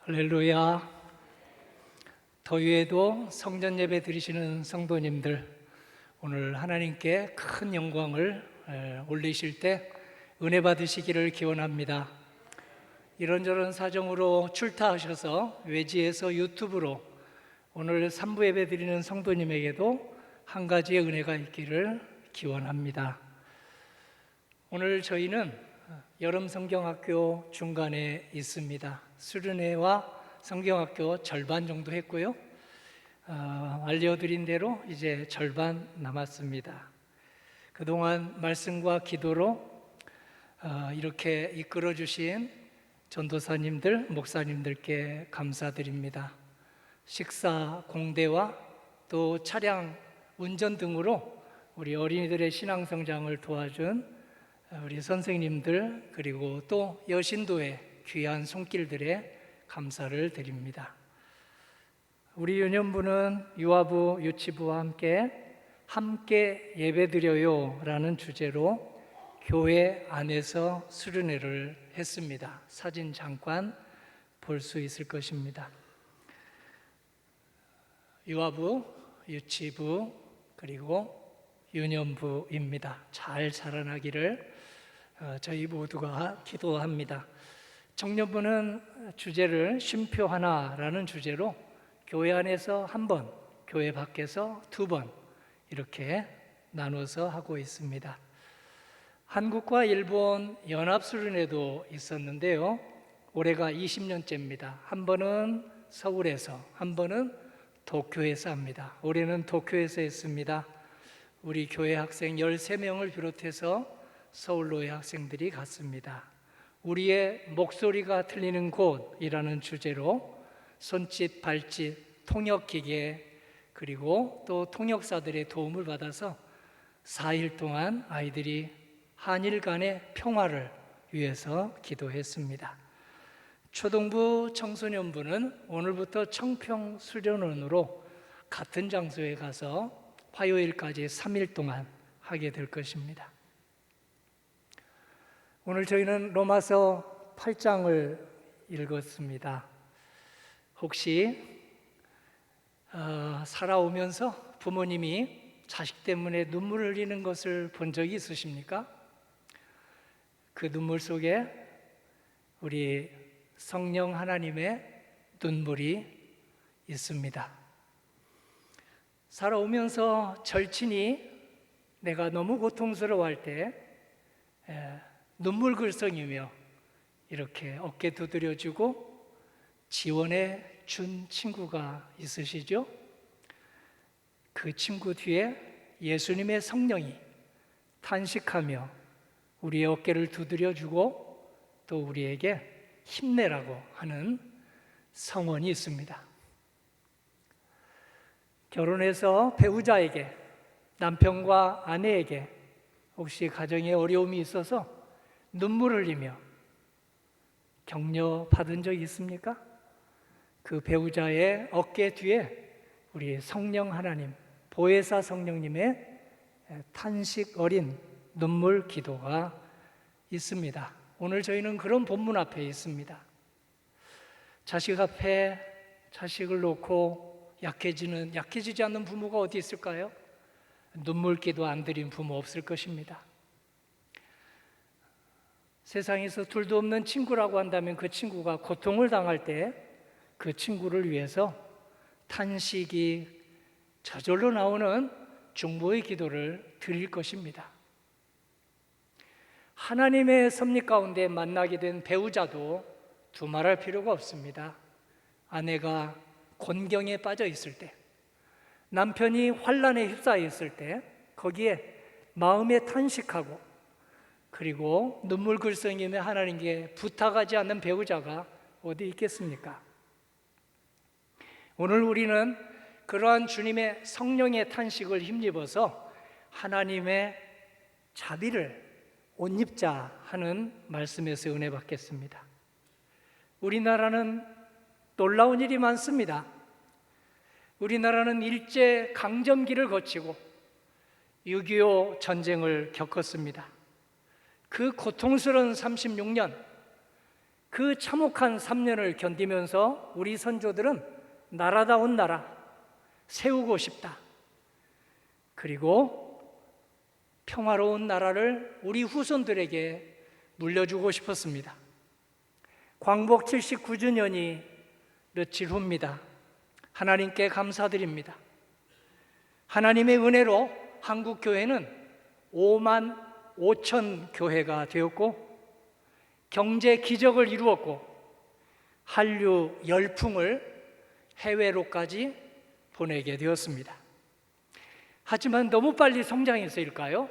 할렐루야. 더위에도 성전 예배 드리시는 성도님들, 오늘 하나님께 큰 영광을 올리실 때 은혜 받으시기를 기원합니다. 이런저런 사정으로 출타하셔서 외지에서 유튜브로 오늘 3부 예배 드리는 성도님에게도 한 가지의 은혜가 있기를 기원합니다. 오늘 저희는 여름 성경학교 중간에 있습니다. 수련회와 성경학교 절반 정도 했고요. 알려드린 대로 이제 절반 남았습니다. 그동안 말씀과 기도로 이렇게 이끌어 주신 전도사님들, 목사님들께 감사드립니다. 식사 공대와 또 차량 운전 등으로 우리 어린이들의 신앙 성장을 도와준 우리 선생님들, 그리고 또 여신도의 귀한 손길들에 감사를 드립니다. 우리 유년부는 유아부, 유치부와 함께 예배드려요 라는 주제로 교회 안에서 수련회를 했습니다. 사진 잠깐 볼 수 있을 것입니다. 유아부, 유치부, 그리고 유년부입니다. 잘 자라나기를 저희 모두가 기도합니다. 청년부는 주제를 쉼표 하나라는 주제로 교회 안에서 한 번, 교회 밖에서 두 번 이렇게 나눠서 하고 있습니다. 한국과 일본 연합수련회도 있었는데요. 올해가 20년째입니다. 한 번은 서울에서, 한 번은 도쿄에서 합니다. 올해는 도쿄에서 했습니다. 우리 교회 학생 13명을 비롯해서 서울로의 학생들이 갔습니다. 우리의 목소리가 들리는 곳이라는 주제로 손짓, 발짓, 통역기계, 그리고 또 통역사들의 도움을 받아서 4일 동안 아이들이 한일 간의 평화를 위해서 기도했습니다. 초등부, 청소년부는 오늘부터 청평수련원으로 같은 장소에 가서 화요일까지 3일 동안 하게 될 것입니다. 오늘 저희는 로마서 8장을 읽었습니다. 혹시 살아오면서 부모님이 자식 때문에 눈물을 흘리는 것을 본 적이 있으십니까? 그 눈물 속에 우리 성령 하나님의 눈물이 있습니다. 살아오면서 절친이 내가 너무 고통스러워할 때 눈물글썽이며 이렇게 어깨 두드려주고 지원해 준 친구가 있으시죠? 그 친구 뒤에 예수님의 성령이 탄식하며 우리의 어깨를 두드려주고 또 우리에게 힘내라고 하는 성원이 있습니다. 결혼해서 배우자에게, 남편과 아내에게 혹시 가정에 어려움이 있어서 눈물 흘리며 격려 받은 적 있습니까? 그 배우자의 어깨 뒤에 우리 성령 하나님, 보혜사 성령님의 탄식 어린 눈물 기도가 있습니다. 오늘 저희는 그런 본문 앞에 있습니다. 자식 앞에 자식을 놓고 약해지지 않는 부모가 어디 있을까요? 눈물 기도 안 드린 부모 없을 것입니다. 세상에서 둘도 없는 친구라고 한다면 그 친구가 고통을 당할 때 그 친구를 위해서 탄식이 저절로 나오는 중보의 기도를 드릴 것입니다. 하나님의 섭리 가운데 만나게 된 배우자도 두말할 필요가 없습니다. 아내가 곤경에 빠져 있을 때, 남편이 환난에 휩싸여 있을 때 거기에 마음에 탄식하고 그리고 눈물글썽이며 하나님께 부탁하지 않는 배우자가 어디 있겠습니까? 오늘 우리는 그러한 주님의 성령의 탄식을 힘입어서 하나님의 자비를 옷 입자 하는 말씀에서 은혜 받겠습니다. 우리나라는 놀라운 일이 많습니다. 우리나라는 일제 강점기를 거치고 6.25 전쟁을 겪었습니다. 그 고통스러운 36년, 그 참혹한 3년을 견디면서 우리 선조들은 나라다운 나라 세우고 싶다. 그리고 평화로운 나라를 우리 후손들에게 물려주고 싶었습니다. 광복 79주년이 며칠 후입니다. 하나님께 감사드립니다. 하나님의 은혜로 한국 교회는 5만 5천 교회가 되었고 경제 기적을 이루었고 한류 열풍을 해외로까지 보내게 되었습니다. 하지만 너무 빨리 성장해서일까요?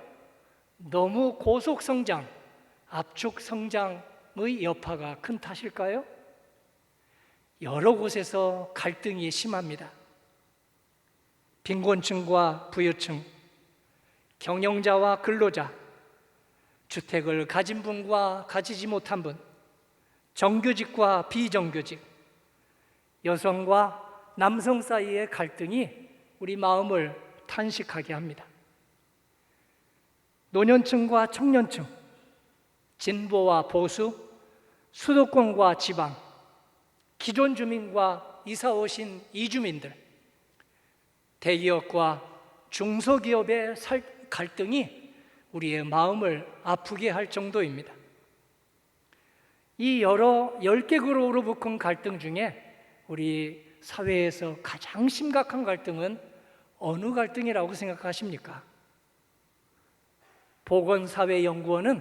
너무 고속 성장, 압축 성장의 여파가 큰 탓일까요? 여러 곳에서 갈등이 심합니다. 빈곤층과 부유층, 경영자와 근로자, 주택을 가진 분과 가지지 못한 분, 정규직과 비정규직, 여성과 남성 사이의 갈등이 우리 마음을 탄식하게 합니다. 노년층과 청년층, 진보와 보수, 수도권과 지방, 기존 주민과 이사 오신 이주민들, 대기업과 중소기업의 갈등이 우리의 마음을 아프게 할 정도입니다. 이 여러 10개 그룹으로 묶은 갈등 중에 우리 사회에서 가장 심각한 갈등은 어느 갈등이라고 생각하십니까? 보건사회연구원은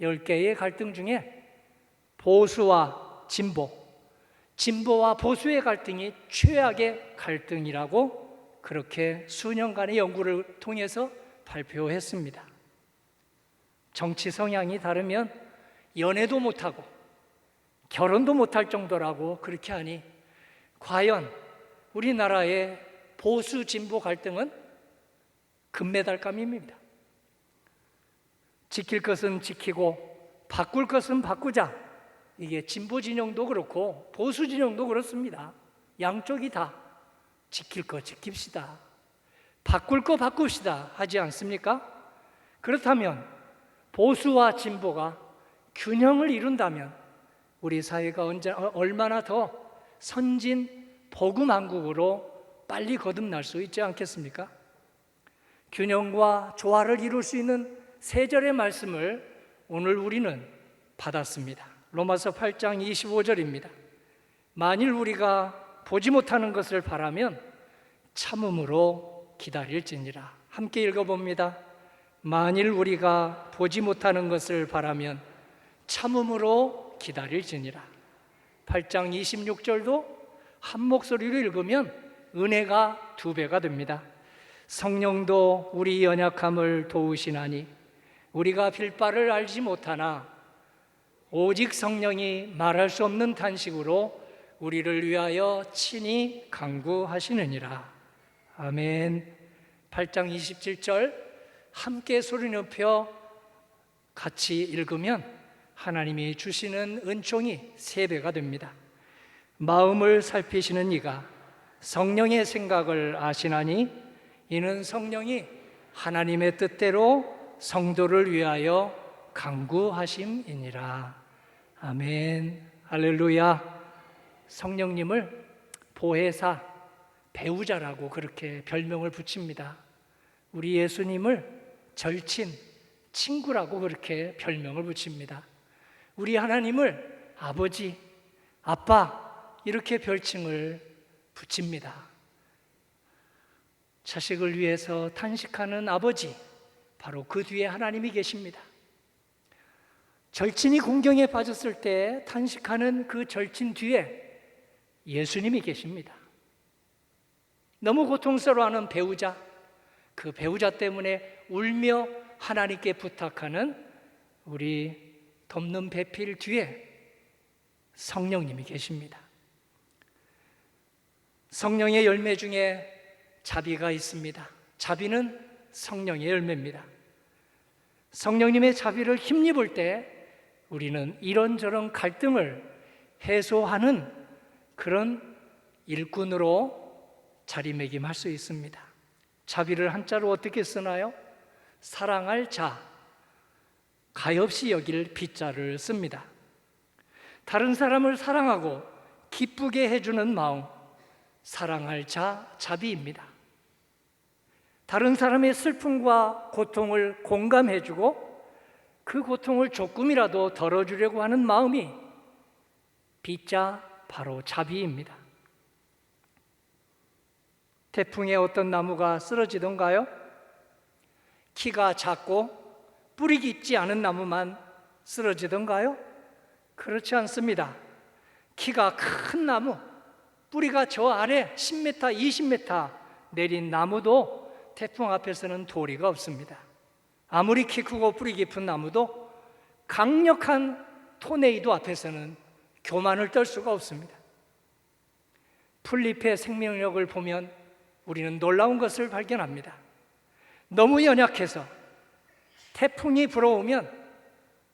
10개의 갈등 중에 보수와 진보, 진보와 보수의 갈등이 최악의 갈등이라고 그렇게 수년간의 연구를 통해서 발표했습니다. 정치 성향이 다르면 연애도 못하고 결혼도 못할 정도라고 그렇게 하니 과연 우리나라의 보수 진보 갈등은 금메달감입니다. 지킬 것은 지키고 바꿀 것은 바꾸자. 이게 진보 진영도 그렇고 보수 진영도 그렇습니다. 양쪽이 다 지킬 거 지킵시다, 바꿀 거 바꿉시다 하지 않습니까? 그렇다면 보수와 진보가 균형을 이룬다면 우리 사회가 얼마나 더 선진 복음왕국으로 빨리 거듭날 수 있지 않겠습니까? 균형과 조화를 이룰 수 있는 세 절의 말씀을 오늘 우리는 받았습니다. 로마서 8장 25절입니다. 만일 우리가 보지 못하는 것을 바라면 참음으로 기다릴지니라. 함께 읽어봅니다. 만일 우리가 보지 못하는 것을 바라면 참음으로 기다릴지니라. 8장 26절도 한 목소리로 읽으면 은혜가 2배가 됩니다. 성령도 우리 연약함을 도우시나니 우리가 빌 바를 알지 못하나 오직 성령이 말할 수 없는 탄식으로 우리를 위하여 친히 간구하시느니라. 아멘. 8장 27절 함께 소리 높여 같이 읽으면 하나님이 주시는 은총이 3배가 됩니다. 마음을 살피시는 이가 성령의 생각을 아시나니 이는 성령이 하나님의 뜻대로 성도를 위하여 간구하심이니라. 아멘. 할렐루야. 성령님을 보혜사, 배우자라고 그렇게 별명을 붙입니다. 우리 예수님을 절친, 친구라고 그렇게 별명을 붙입니다. 우리 하나님을 아버지, 아빠 이렇게 별칭을 붙입니다. 자식을 위해서 탄식하는 아버지, 바로 그 뒤에 하나님이 계십니다. 절친이 공경에 빠졌을 때 탄식하는 그 절친 뒤에 예수님이 계십니다. 너무 고통스러워하는 배우자, 그 배우자 때문에 울며 하나님께 부탁하는 우리 덮는 배필 뒤에 성령님이 계십니다. 성령의 열매 중에 자비가 있습니다. 자비는 성령의 열매입니다. 성령님의 자비를 힘입을 때 우리는 이런저런 갈등을 해소하는 그런 일꾼으로 자리매김할 수 있습니다. 자비를 한자로 어떻게 쓰나요? 사랑할 자, 가엾이 여길 비자를 씁니다. 다른 사람을 사랑하고 기쁘게 해주는 마음, 사랑할 자, 자비입니다. 다른 사람의 슬픔과 고통을 공감해주고 그 고통을 조금이라도 덜어주려고 하는 마음이 빚자, 바로 자비입니다. 태풍에 어떤 나무가 쓰러지던가요? 키가 작고 뿌리 깊지 않은 나무만 쓰러지던가요? 그렇지 않습니다. 키가 큰 나무, 뿌리가 저 아래 10m, 20m 내린 나무도 태풍 앞에서는 도리가 없습니다. 아무리 키 크고 뿌리 깊은 나무도 강력한 토네이도 앞에서는 교만을 떨 수가 없습니다. 풀잎의 생명력을 보면 우리는 놀라운 것을 발견합니다. 너무 연약해서 태풍이 불어오면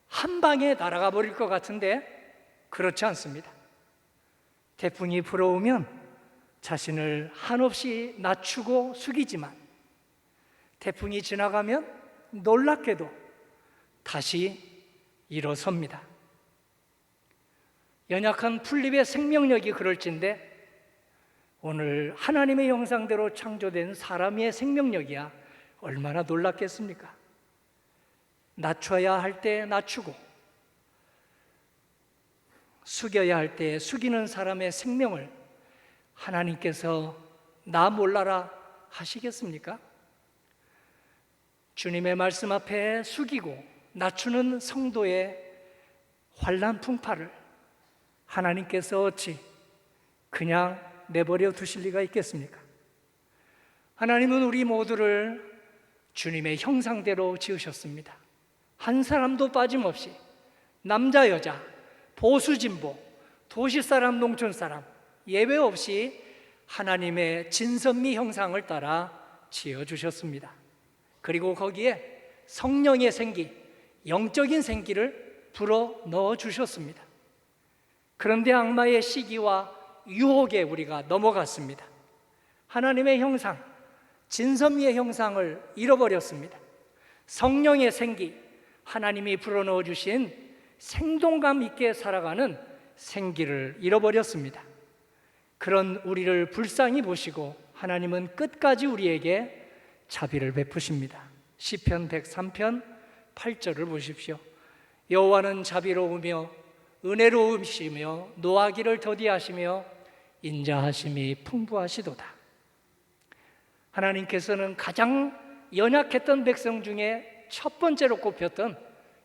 한 방에 날아가 버릴 것 같은데 그렇지 않습니다. 태풍이 불어오면 자신을 한없이 낮추고 숙이지만 태풍이 지나가면 놀랍게도 다시 일어섭니다. 연약한 풀잎의 생명력이 그럴진데 오늘 하나님의 형상대로 창조된 사람의 생명력이야 얼마나 놀랍겠습니까? 낮춰야 할 때 낮추고 숙여야 할 때 숙이는 사람의 생명을 하나님께서 나 몰라라 하시겠습니까? 주님의 말씀 앞에 숙이고 낮추는 성도의 환난 풍파를 하나님께서 어찌 그냥 내버려 두실 리가 있겠습니까? 하나님은 우리 모두를 주님의 형상대로 지으셨습니다. 한 사람도 빠짐없이 남자, 여자, 보수, 진보, 도시사람, 농촌사람 예외 없이 하나님의 진선미 형상을 따라 지어주셨습니다. 그리고 거기에 성령의 생기, 영적인 생기를 불어 넣어 주셨습니다. 그런데 악마의 시기와 유혹에 우리가 넘어갔습니다. 하나님의 형상, 진선미의 형상을 잃어버렸습니다. 성령의 생기, 하나님이 불어넣어 주신 생동감 있게 살아가는 생기를 잃어버렸습니다. 그런 우리를 불쌍히 보시고 하나님은 끝까지 우리에게 자비를 베푸십니다. 시편 103편 8절을 보십시오. 여호와는 자비로우며 은혜로우시며 노하기를 더디하시며 인자하심이 풍부하시도다. 하나님께서는 가장 연약했던 백성 중에 첫 번째로 꼽혔던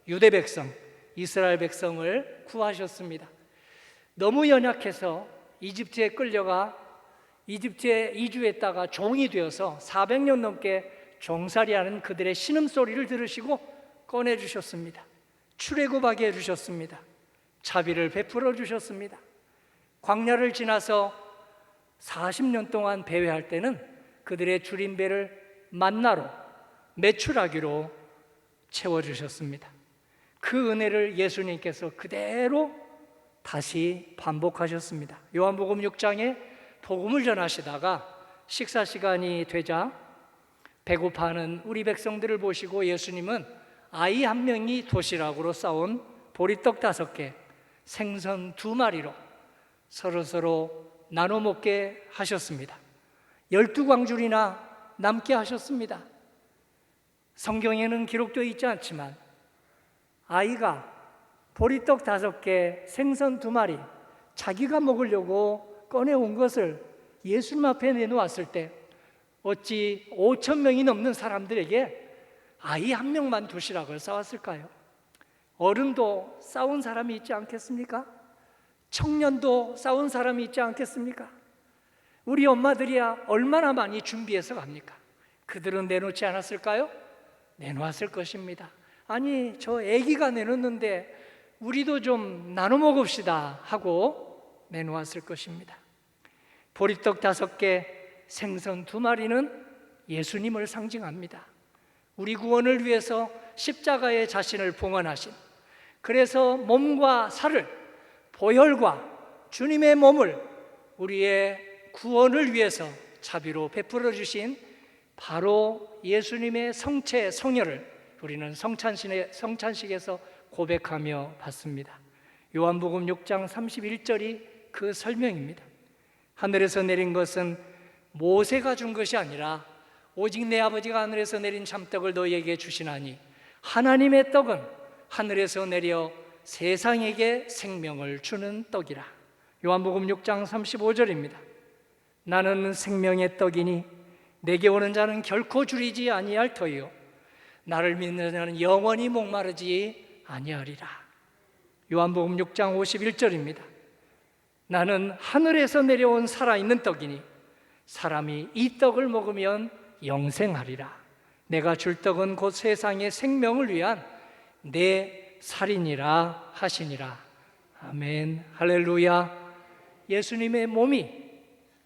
유대 백성, 이스라엘 백성을 구하셨습니다. 너무 연약해서 이집트에 끌려가 이집트에 이주했다가 종이 되어서 400년 넘게 종살이하는 그들의 신음소리를 들으시고 꺼내주셨습니다. 출애굽하게 해주셨습니다. 자비를 베풀어 주셨습니다. 광야를 지나서 40년 동안 배회할 때는 그들의 줄임배를 만나로 메추라기로 채워주셨습니다. 그 은혜를 예수님께서 그대로 다시 반복하셨습니다. 요한복음 6장에 복음을 전하시다가 식사 시간이 되자 배고파하는 우리 백성들을 보시고 예수님은 아이 한 명이 도시락으로 싸온 보리떡 5개, 생선 2마리로 서로서로 나눠 먹게 하셨습니다. 12광줄이나 남게 하셨습니다. 성경에는 기록되어 있지 않지만 아이가 보리떡 5개, 생선 2마리 자기가 먹으려고 꺼내온 것을 예수님 앞에 내놓았을 때 어찌 5,000명이 넘는 사람들에게 아이 한 명만 도시락을 싸왔을까요? 어른도 싸운 사람이 있지 않겠습니까? 청년도 싸운 사람이 있지 않겠습니까? 우리 엄마들이야 얼마나 많이 준비해서 갑니까? 그들은 내놓지 않았을까요? 내놓았을 것입니다. 아니, 저 아기가 내놓는데 우리도 좀 나눠 먹읍시다 하고 내놓았을 것입니다. 보리떡 5개, 생선 2마리는 예수님을 상징합니다. 우리 구원을 위해서 십자가에 자신을 봉헌하신, 그래서 몸과 살을, 보혈과 주님의 몸을 우리의 구원을 위해서 자비로 베풀어 주신 바로 예수님의 성체, 성혈을 우리는 성찬식에서 고백하며 받습니다. 요한복음 6장 31절이 그 설명입니다. 하늘에서 내린 것은 모세가 준 것이 아니라 오직 내 아버지가 하늘에서 내린 참떡을 너희에게 주시나니 하나님의 떡은 하늘에서 내려 세상에게 생명을 주는 떡이라. 요한복음 6장 35절입니다. 나는 생명의 떡이니 내게 오는 자는 결코 줄이지 아니할 터이요 나를 믿는 자는 영원히 목마르지 아니하리라. 요한복음 6장 51절입니다. 나는 하늘에서 내려온 살아있는 떡이니 사람이 이 떡을 먹으면 영생하리라. 내가 줄 떡은 곧 세상의 생명을 위한 내 살이니라 하시니라. 아멘. 할렐루야. 예수님의 몸이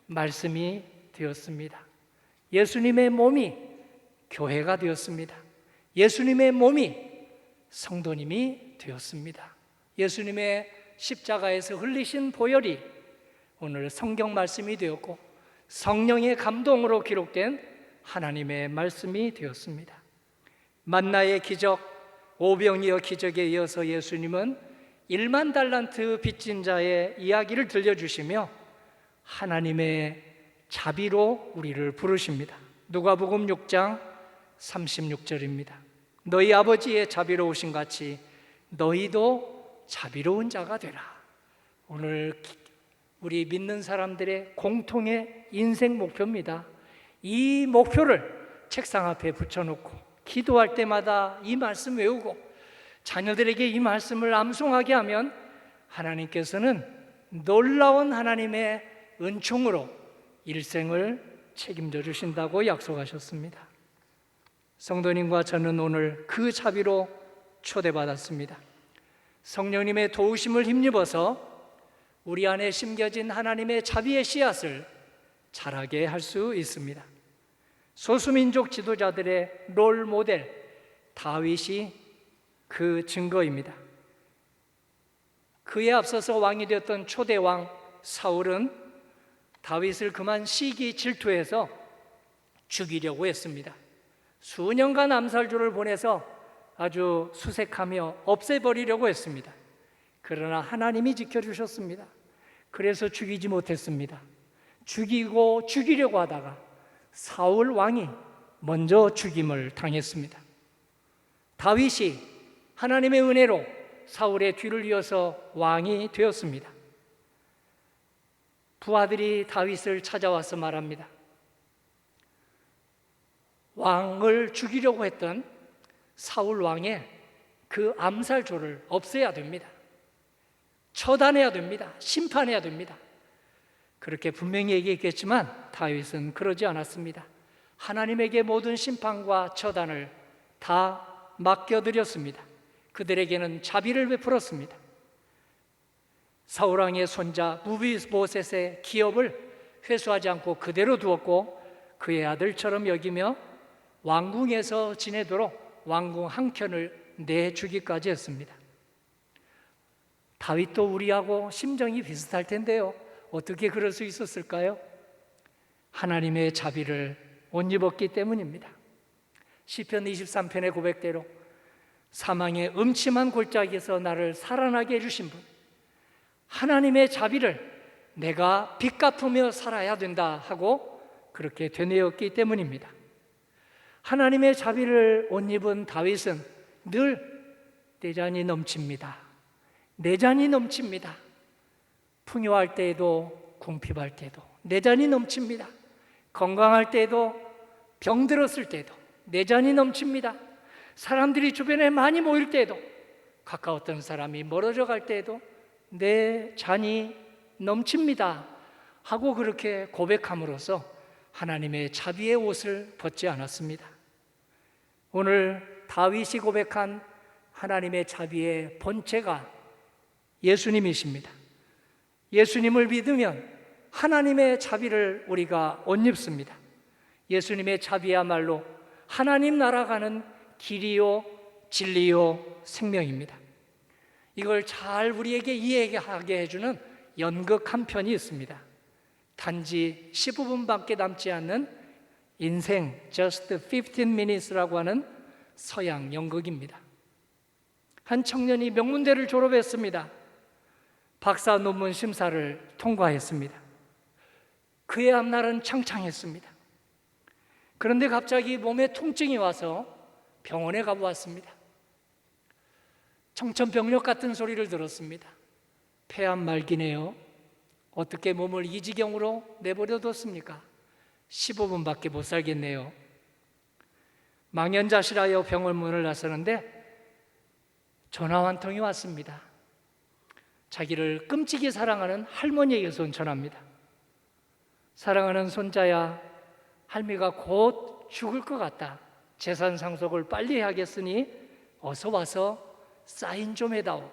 말씀이 되었습니다. 예수님의 몸이 교회가 되었습니다. 예수님의 몸이 성도님이 되었습니다. 예수님의 십자가에서 흘리신 보혈이 오늘 성경 말씀이 되었고 성령의 감동으로 기록된 하나님의 말씀이 되었습니다. 만나의 기적, 오병이어 기적에 이어서 예수님은 1만 달란트 빚진 자의 이야기를 들려주시며 하나님의 자비로 우리를 부르십니다. 누가복음 6장 36절입니다. 너희 아버지의 자비로우신 같이 너희도 자비로운 자가 되라. 오늘 우리 믿는 사람들의 공통의 인생 목표입니다. 이 목표를 책상 앞에 붙여놓고 기도할 때마다 이 말씀 외우고 자녀들에게 이 말씀을 암송하게 하면 하나님께서는 놀라운 하나님의 은총으로 일생을 책임져 주신다고 약속하셨습니다. 성도님과 저는 오늘 그 자비로 초대받았습니다. 성령님의 도우심을 힘입어서 우리 안에 심겨진 하나님의 자비의 씨앗을 자라게 할 수 있습니다. 소수민족 지도자들의 롤 모델 다윗이 그 증거입니다. 그에 앞서서 왕이 되었던 초대왕 사울은 다윗을 그만 시기 질투해서 죽이려고 했습니다. 수년간 암살조를 보내서 아주 수색하며 없애버리려고 했습니다. 그러나 하나님이 지켜주셨습니다. 그래서 죽이지 못했습니다. 죽이려고 하다가 사울 왕이 먼저 죽임을 당했습니다. 다윗이 하나님의 은혜로 사울의 뒤를 이어서 왕이 되었습니다. 부하들이 다윗을 찾아와서 말합니다. 왕을 죽이려고 했던 사울 왕의 그 암살조를 없애야 됩니다. 처단해야 됩니다. 심판해야 됩니다. 그렇게 분명히 얘기했겠지만 다윗은 그러지 않았습니다. 하나님에게 모든 심판과 처단을 다 맡겨드렸습니다. 그들에게는 자비를 베풀었습니다. 사울왕의 손자 무비보셋의 기업을 회수하지 않고 그대로 두었고 그의 아들처럼 여기며 왕궁에서 지내도록 왕궁 한 켠을 내주기까지 했습니다. 다윗도 우리하고 심정이 비슷할 텐데요. 어떻게 그럴 수 있었을까요? 하나님의 자비를 못 입었기 때문입니다. 시편 23편의 고백대로 사망의 음침한 골짜기에서 나를 살아나게 해주신 분, 하나님의 자비를 내가 빚 갚으며 살아야 된다 하고 그렇게 되뇌었기 때문입니다. 하나님의 자비를 못 입은 다윗은 늘 내 잔이 넘칩니다. 내 잔이 넘칩니다. 풍요할 때에도 궁핍할 때도 내 잔이 넘칩니다. 건강할 때에도 병들었을 때도 내 잔이 넘칩니다. 사람들이 주변에 많이 모일 때에도 가까웠던 사람이 멀어져 갈 때에도 내 잔이 넘칩니다 하고 그렇게 고백함으로써 하나님의 자비의 옷을 벗지 않았습니다. 오늘 다윗이 고백한 하나님의 자비의 본체가 예수님이십니다. 예수님을 믿으면 하나님의 자비를 우리가 옷 입습니다. 예수님의 자비야말로 하나님 나라 가는 길이요 진리요 생명입니다. 이걸 잘 우리에게 이해하게 해주는 연극 한 편이 있습니다. 단지 15분밖에 남지 않는 인생 Just 15 Minutes라고 하는 서양 연극입니다. 한 청년이 명문대를 졸업했습니다. 박사 논문 심사를 통과했습니다. 그의 앞날은 창창했습니다. 그런데 갑자기 몸에 통증이 와서 병원에 가보았습니다. 청천벽력 같은 소리를 들었습니다. 폐암 말기네요. 어떻게 몸을 이 지경으로 내버려뒀습니까? 15분밖에 못 살겠네요. 망연자실하여 병원 문을 나서는데 전화 한 통이 왔습니다. 자기를 끔찍이 사랑하는 할머니에게서 온 전화입니다. 사랑하는 손자야, 할미가 곧 죽을 것 같다. 재산 상속을 빨리 해야겠으니 어서 와서 사인 좀 해다오.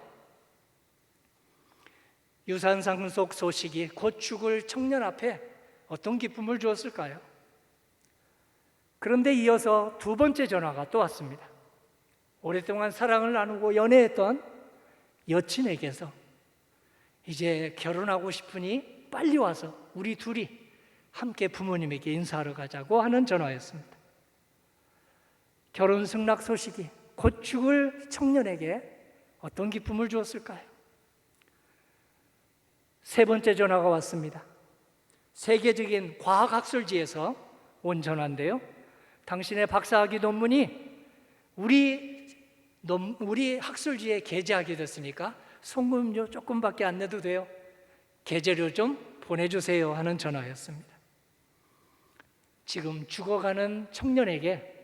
유산 상속 소식이 곧 죽을 청년 앞에 어떤 기쁨을 주었을까요? 그런데 이어서 두 번째 전화가 또 왔습니다. 오랫동안 사랑을 나누고 연애했던 여친에게서 이제 결혼하고 싶으니 빨리 와서 우리 둘이 함께 부모님에게 인사하러 가자고 하는 전화였습니다. 결혼 승낙 소식이 곧 죽을 청년에게 어떤 기쁨을 주었을까요? 세 번째 전화가 왔습니다. 세계적인 과학학술지에서 온 전화인데요. 당신의 박사학위 논문이 우리 학술지에 게재하게 됐으니까 송금료 조금밖에 안 내도 돼요. 게재료 좀 보내주세요 하는 전화였습니다. 지금 죽어가는 청년에게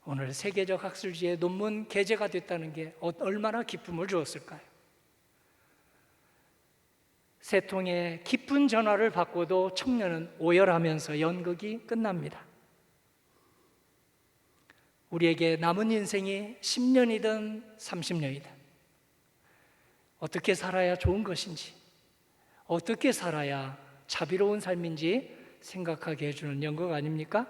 오늘 세계적 학술지에 논문 게재가 됐다는 게 얼마나 기쁨을 주었을까요? 세 통의 기쁜 전화를 받고도 청년은 오열하면서 연극이 끝납니다. 우리에게 남은 인생이 10년이든 30년이든 어떻게 살아야 좋은 것인지, 어떻게 살아야 자비로운 삶인지 생각하게 해주는 연극 아닙니까?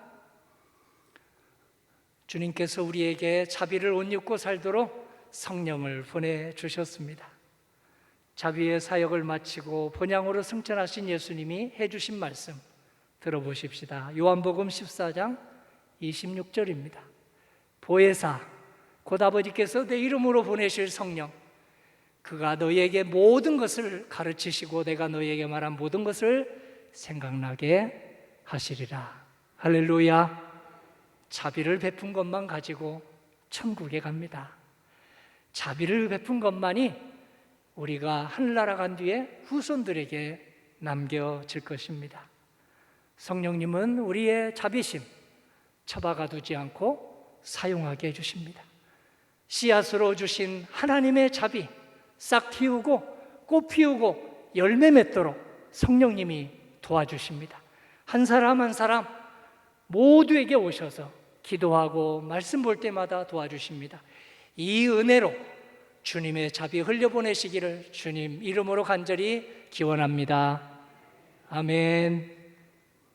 주님께서 우리에게 자비를 옷 입고 살도록 성령을 보내주셨습니다. 자비의 사역을 마치고 본향으로 승천하신 예수님이 해주신 말씀 들어보십시다. 요한복음 14장 26절입니다. 보혜사, 곧 아버지께서 내 이름으로 보내실 성령, 그가 너희에게 모든 것을 가르치시고 내가 너희에게 말한 모든 것을 생각나게 하시리라. 할렐루야. 자비를 베푼 것만 가지고 천국에 갑니다. 자비를 베푼 것만이 우리가 하늘나라 간 뒤에 후손들에게 남겨질 것입니다. 성령님은 우리의 자비심 처박아두지 않고 사용하게 해주십니다. 씨앗으로 주신 하나님의 자비 싹 틔우고 꽃 피우고 열매 맺도록 성령님이 도와주십니다. 한 사람 한 사람 모두에게 오셔서 기도하고 말씀 볼 때마다 도와주십니다. 이 은혜로 주님의 자비 흘려보내시기를 주님 이름으로 간절히 기원합니다. 아멘.